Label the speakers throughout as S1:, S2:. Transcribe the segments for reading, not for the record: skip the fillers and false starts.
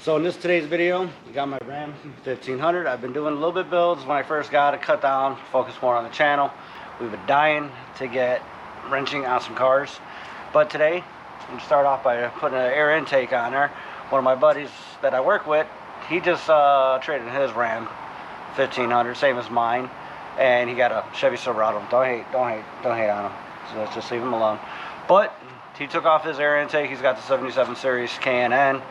S1: So in today's video, we got my Ram 1500. I've been doing a little bit builds when I first got it, cut down, focus more on the channel. We've been dying to get wrenching on some cars. But today, I'm gonna start off by putting an air intake on there. One of my buddies that I work with, he just traded his Ram 1500, same as mine. And he got a Chevy Silverado. Don't hate on him. So let's just leave him alone. But he took off his air intake. He's got the 77 series K&N.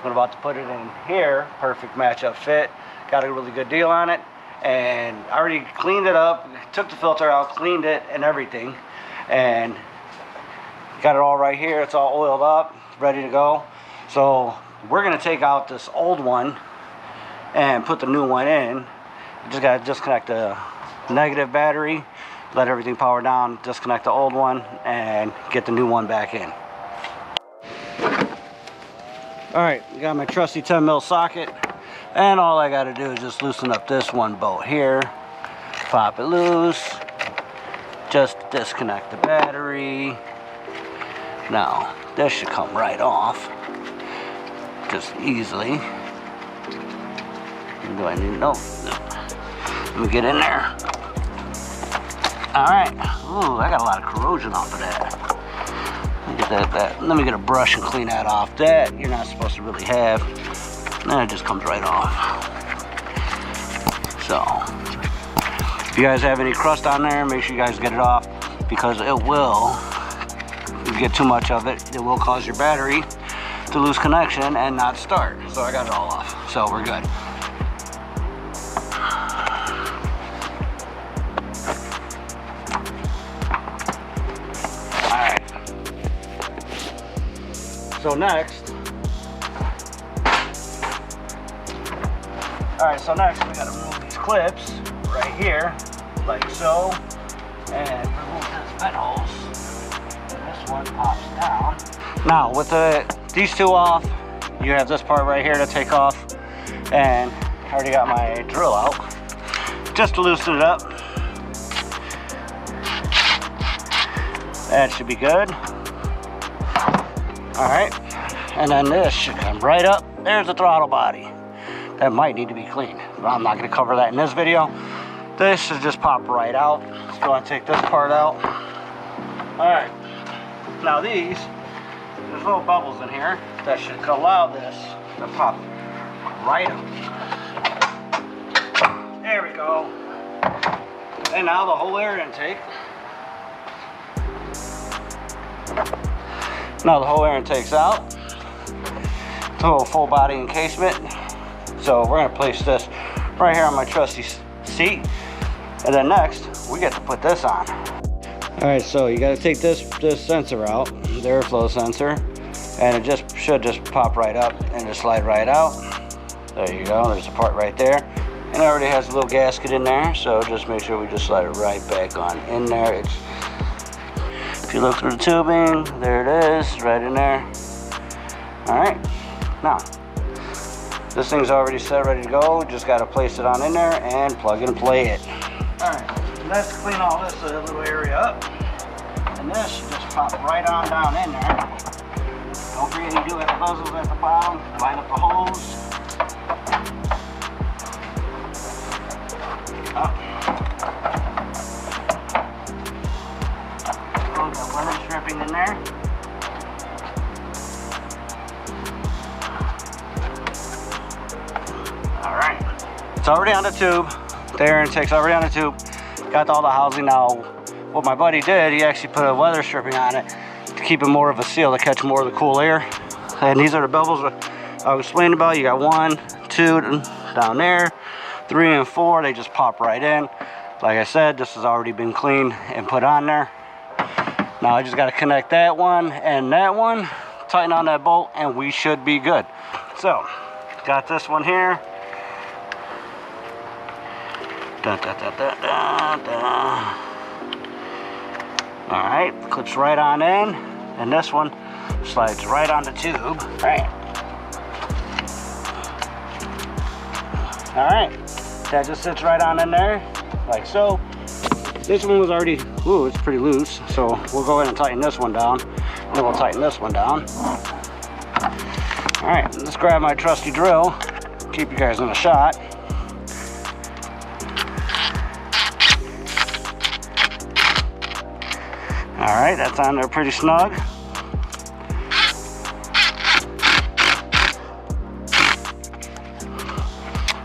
S1: I'm about to put it in here. Perfect matchup fit. Got a really good deal on it. And I already cleaned it up. Took the filter out, cleaned it and everything. And got it all right here. It's all oiled up, ready to go. So we're going to take out this old one and put the new one in. You just got to disconnect the negative battery, let everything power down, disconnect the old one, and get the new one back in. Alright, got my trusty 10mm socket, and all I got to do is just loosen up this one bolt here, pop it loose, just disconnect the battery. Now, this should come right off, just easily. Do I need, no. Let me get in there. Alright, ooh, I got a lot of corrosion off of that. Let me get a brush and clean that off. That you're not supposed to really have. And it just comes right off. So, if you guys have any crust on there, make sure you guys get it off, because it will, if you get too much of it, it will cause your battery to lose connection and not start. So I got it all off. So we're good. So next, we gotta remove these clips right here, like so, and remove these vent holes. And this one pops down. Now with these two off, you have this part right here to take off, and I already got my drill out, just to loosen it up. That should be good. Alright, and then this should come right up. There's the throttle body. That might need to be cleaned, but I'm not going to cover that in this video. This should just pop right out. Let's go and take this part out. Alright, now there's little bubbles in here that should allow this to pop right up. There we go. And now the whole air intake. Now the whole air intake's out. It's a little full body encasement. So we're gonna place this right here on my trusty seat. And then next, we get to put this on. All right, so you gotta take this sensor out, the airflow sensor, and it should just pop right up and just slide right out. There you go, there's a part right there. And it already has a little gasket in there, so just make sure we just slide it right back on in there. If you look through the tubing, there it is, right in there. Alright, now, this thing's already set, ready to go. Just got to place it on in there and plug and play it. Alright, let's clean all this little area up. And this should just pop right on down in there. Don't forget you do have the buzzles at the bottom, line up the hose. Stripping in there. Alright. It's already on the tube. The air intake's already on the tube. Got all the housing now. What my buddy did, he actually put a weather stripping on it to keep it more of a seal, to catch more of the cool air. And these are the bubbles I was explaining about. You got 1, 2 down there, 3 and 4. They just pop right in. Like I said, this has already been cleaned and put on there. Now I just got to connect that one and that one, tighten on that bolt, and we should be good. So, got this one here. Alright, clips right on in, and this one slides right on the tube. Alright, that just sits right on in there, like so. This one was already, ooh, it's pretty loose, so we'll go ahead and tighten this one down, and then we'll tighten this one down. Alright, let's grab my trusty drill. Keep you guys in the shot. Alright, that's on there pretty snug.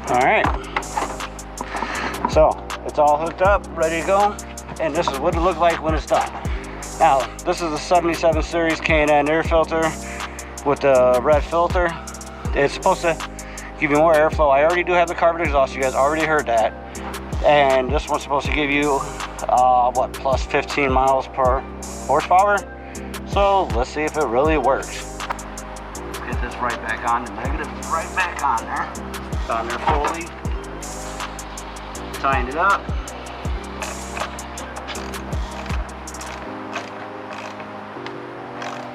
S1: Alright, so it's all hooked up, ready to go, and this is what it looked like when it's done. Now, this is a 77 series K&N air filter with the red filter. It's supposed to give you more airflow. I already do have the Carven Exhaust, you guys already heard that. And this one's supposed to give you, what, plus 15 miles per horsepower. So let's see if it really works. Let's get this right back on. The negative is right back on there. It's on there fully. Tighten it up.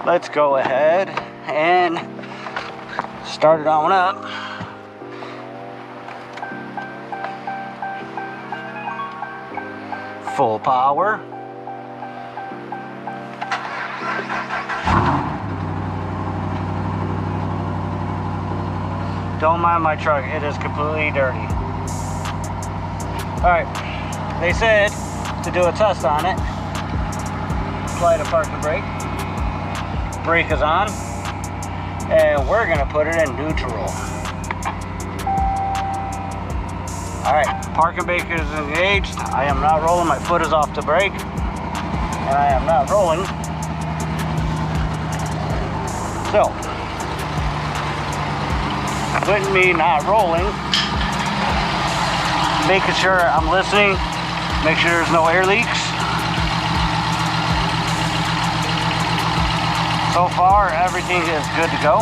S1: Let's go ahead and start it on up. Full power. Don't mind my truck, it is completely dirty. Alright, they said to do a test on it. Apply the parking brake. Brake is on. And we're gonna put it in neutral. Alright, parking brake is engaged. I am not rolling, my foot is off the brake. And I am not rolling. So, with me not rolling, making sure I'm listening, make sure there's no air leaks. So far, everything is good to go.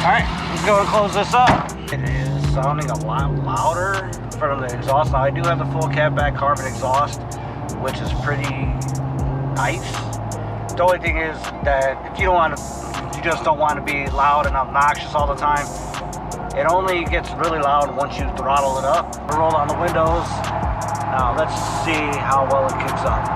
S1: Alright, let's go and close this up. It is sounding a lot louder from the exhaust. Now, I do have the full cab back Carven Exhaust, which is pretty nice. The only thing is that if you just don't want to be loud and obnoxious all the time, it only gets really loud once you throttle it up. Roll down the windows. Now let's see how well it kicks up.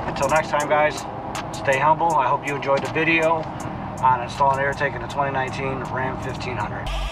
S1: Until next time, guys, stay humble. I hope you enjoyed the video on installing and air taking the 2019 Ram 1500.